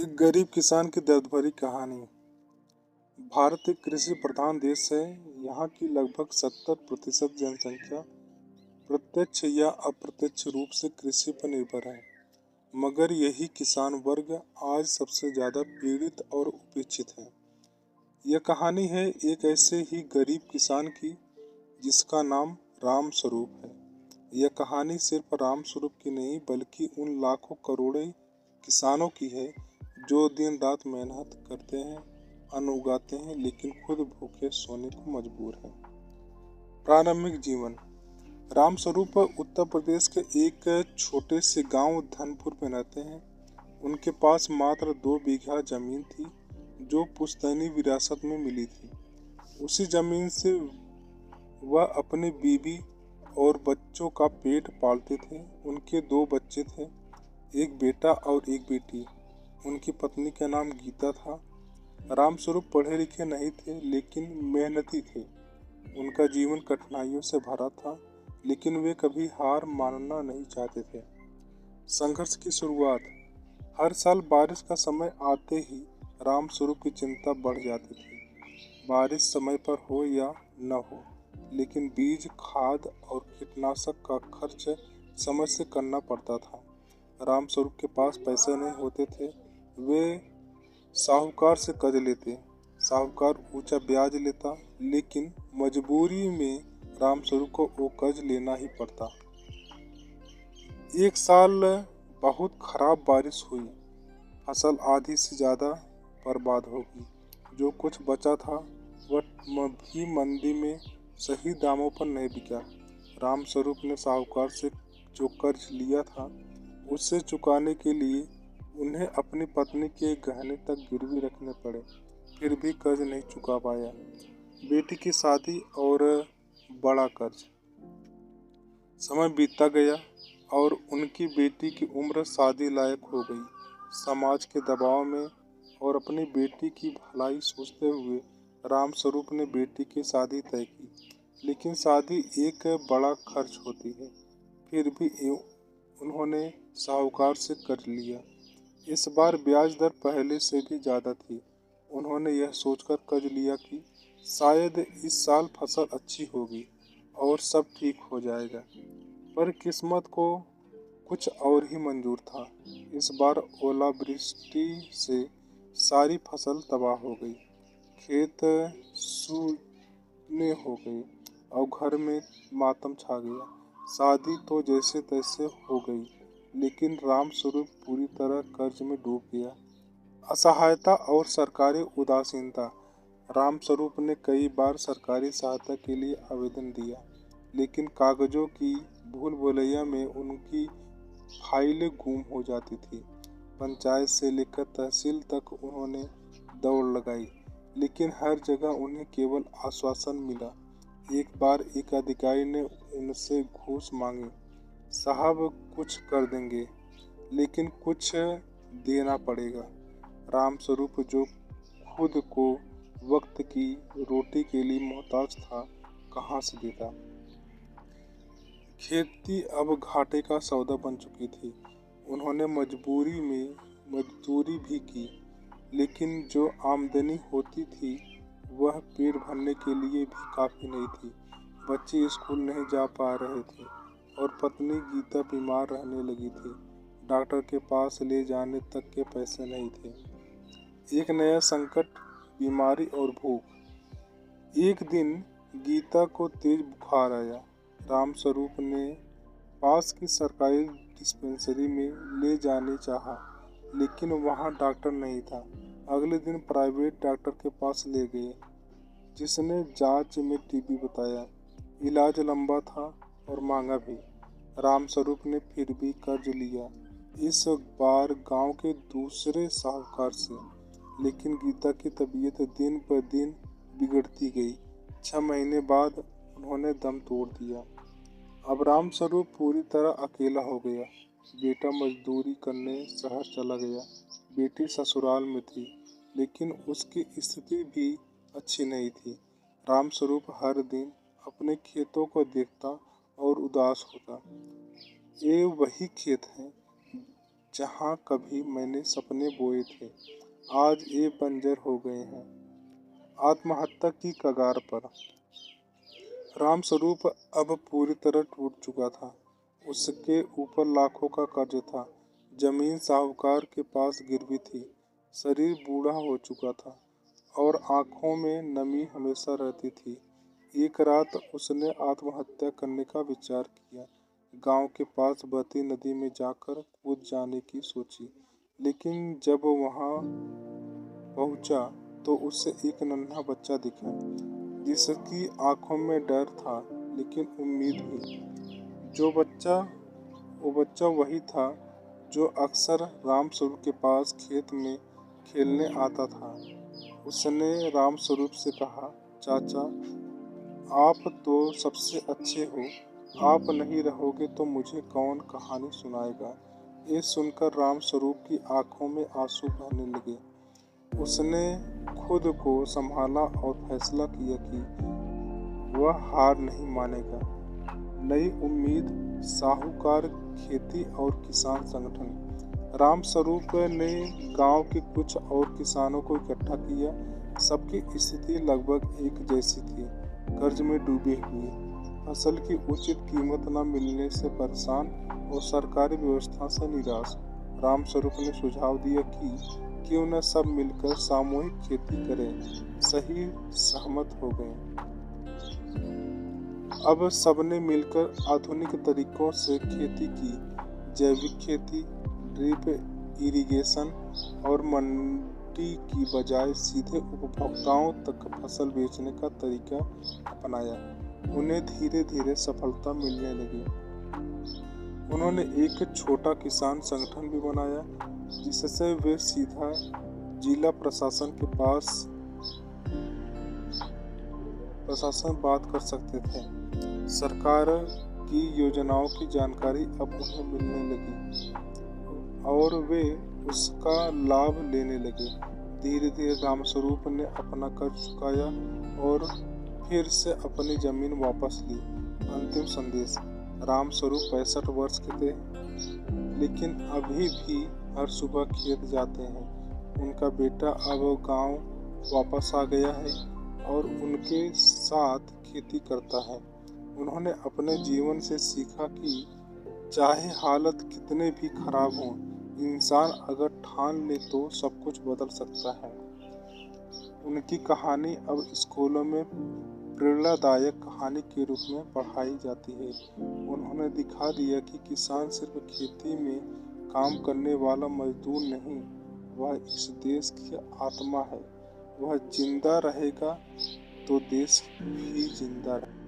एक गरीब किसान की दर्द भरी कहानी। भारत एक कृषि प्रधान देश है। यहाँ की लगभग 70% जनसंख्या प्रत्यक्ष या अप्रत्यक्ष रूप से कृषि पर निर्भर है। मगर यही किसान वर्ग आज सबसे ज्यादा पीड़ित और उपेक्षित है। यह कहानी है एक ऐसे ही गरीब किसान की जिसका नाम राम स्वरूप है। यह कहानी सिर्फ राम स्वरूप की नहीं बल्कि उन लाखों करोड़ों किसानों की है जो दिन रात मेहनत करते हैं, अन्न उगाते हैं लेकिन खुद भूखे सोने को मजबूर हैं। प्रारंभिक जीवन। राम स्वरूप उत्तर प्रदेश के एक छोटे से गांव धनपुर में रहते हैं। उनके पास मात्र 2 बीघा जमीन थी जो पुश्तैनी विरासत में मिली थी। उसी जमीन से वह अपनी बीवी और बच्चों का पेट पालते थे। उनके 2 बच्चे थे, एक बेटा और एक बेटी। उनकी पत्नी का नाम गीता था। रामस्वरूप पढ़े लिखे नहीं थे लेकिन मेहनती थे। उनका जीवन कठिनाइयों से भरा था लेकिन वे कभी हार मानना नहीं चाहते थे। संघर्ष की शुरुआत। हर साल बारिश का समय आते ही रामस्वरूप की चिंता बढ़ जाती थी। बारिश समय पर हो या न हो, लेकिन बीज, खाद और कीटनाशक का खर्च समय से करना पड़ता था। रामस्वरूप के पास पैसे नहीं होते थे। वे साहूकार से कर्ज लेते। साहूकार ऊंचा ब्याज लेता, लेकिन मजबूरी में रामस्वरूप को वो कर्ज लेना ही पड़ता। एक साल बहुत खराब बारिश हुई। फसल आधी से ज्यादा बर्बाद हो गई। जो कुछ बचा था वह भी मंडी में सही दामों पर नहीं बिका। रामस्वरूप ने साहूकार से जो कर्ज लिया था उससे चुकाने के लिए उन्हें अपनी पत्नी के गहने तक गिरवी रखने पड़े। फिर भी कर्ज नहीं चुका पाया। बेटी की शादी और बड़ा कर्ज। समय बीतता गया और उनकी बेटी की उम्र शादी लायक हो गई। समाज के दबाव में और अपनी बेटी की भलाई सोचते हुए रामस्वरूप ने बेटी की शादी तय की। लेकिन शादी एक बड़ा खर्च होती है। फिर भी उन्होंने साहूकार से कर्ज लिया। इस बार ब्याज दर पहले से भी ज्यादा थी। उन्होंने यह सोचकर कर्ज लिया कि शायद इस साल फसल अच्छी होगी और सब ठीक हो जाएगा। पर किस्मत को कुछ और ही मंजूर था। इस बार ओलावृष्टि से सारी फसल तबाह हो गई। खेत सूने हो गए और घर में मातम छा गया। शादी तो जैसे तैसे हो गई, लेकिन रामस्वरूप पूरी तरह कर्ज में डूब गया। असहायता और सरकारी उदासीनता। रामस्वरूप ने कई बार सरकारी सहायता के लिए आवेदन दिया, लेकिन कागजों की भूल भुलैया में उनकी फाइलें गुम हो जाती थी। पंचायत से लेकर तहसील तक उन्होंने दौड़ लगाई, लेकिन हर जगह उन्हें केवल आश्वासन मिला। एक बार एक अधिकारी ने उनसे घूस मांगी। साहब कुछ कर देंगे, लेकिन कुछ देना पड़ेगा। रामस्वरूप जो खुद को वक्त की रोटी के लिए मोहताज था, कहाँ से देता। खेती अब घाटे का सौदा बन चुकी थी। उन्होंने मजबूरी में मजदूरी भी की, लेकिन जो आमदनी होती थी वह पेट भरने के लिए भी काफी नहीं थी। बच्चे स्कूल नहीं जा पा रहे थे और पत्नी गीता बीमार रहने लगी थी। डॉक्टर के पास ले जाने तक के पैसे नहीं थे। एक नया संकट, बीमारी और भूख। एक दिन गीता को तेज बुखार आया। रामस्वरूप ने पास की सरकारी डिस्पेंसरी में ले जाने चाहा, लेकिन वहां डॉक्टर नहीं था। अगले दिन प्राइवेट डॉक्टर के पास ले गए, जिसने जांच में टीबी बताया। इलाज लंबा था और महंगा भी। रामस्वरूप ने फिर भी कर्ज लिया, इस बार गांव के दूसरे साहूकार से। लेकिन गीता की तबीयत दिन पर दिन बिगड़ती गई। 6 महीने बाद उन्होंने दम तोड़ दिया। अब रामस्वरूप पूरी तरह अकेला हो गया। बेटा मजदूरी करने शहर चला गया। बेटी ससुराल में थी, लेकिन उसकी स्थिति भी अच्छी नहीं थी। रामस्वरूप हर दिन अपने खेतों को देखता और उदास होता। ये वही खेत हैं जहाँ कभी मैंने सपने बोए थे, आज ये बंजर हो गए हैं। आत्महत्या की कगार पर। रामस्वरूप अब पूरी तरह टूट चुका था। उसके ऊपर लाखों का कर्ज था। जमीन साहूकार के पास गिरवी थी। शरीर बूढ़ा हो चुका था और आंखों में नमी हमेशा रहती थी। एक रात उसने आत्महत्या करने का विचार किया। गांव के पास बहती नदी में जाकर कूद जाने की सोची, लेकिन जब वहां पहुंचा तो उसे एक नन्हा बच्चा दिखा, जिसकी आंखों में डर था लेकिन उम्मीद भी। जो बच्चा वो बच्चा वही था जो अक्सर रामस्वरूप के पास खेत में खेलने आता था। उसने रामस्वरूप से कहा, चाचा, आप तो सबसे अच्छे हो, आप नहीं रहोगे तो मुझे कौन कहानी सुनाएगा। ये सुनकर रामस्वरूप की आंखों में आंसू बहने लगे। उसने खुद को संभाला और फैसला किया कि वह हार नहीं मानेगा। नई उम्मीद, साहूकार, खेती और किसान संगठन। रामस्वरूप ने गांव के कुछ और किसानों को इकट्ठा किया। सबकी स्थिति लगभग एक जैसी थी, कर्ज में डूबे हुए, फसल की उचित कीमत न मिलने से परेशान और सरकारी व्यवस्था से निराश। रामस्वरूप ने सुझाव दिया कि क्यों न सब मिलकर सामूहिक खेती करें। सही सहमत हो गए। अब सबने मिलकर आधुनिक तरीकों से खेती की। जैविक खेती, ड्रिप इरिगेशन और मंडी की बजाय सीधे उपभोक्ताओं तक फसल बेचने का तरीका अपनाया। उन्हें धीरे धीरे सफलता मिलने लगी। उन्होंने एक छोटा किसान संगठन भी बनाया, जिससे वे सीधा जिला प्रशासन के पास बात कर सकते थे। सरकार की योजनाओं की जानकारी अब उन्हें मिलने लगी और वे उसका लाभ लेने लगे। धीरे धीरे रामस्वरूप ने अपना कर्ज चुकाया और फिर से अपनी जमीन वापस ली। अंतिम संदेश। रामस्वरूप 65 वर्ष के थे, लेकिन अभी भी हर सुबह खेत जाते हैं। उनका बेटा अब गांव वापस आ गया है और उनके साथ खेती करता है। उन्होंने अपने जीवन से सीखा कि चाहे हालत कितने भी खराब हों, इंसान अगर ठान ले तो सब कुछ बदल सकता है। उनकी कहानी अब स्कूलों में प्रेरणादायक कहानी के रूप में पढ़ाई जाती है। उन्होंने दिखा दिया कि किसान सिर्फ खेती में काम करने वाला मजदूर नहीं, वह इस देश की आत्मा है। वह जिंदा रहेगा तो देश भी जिंदा रहेगा।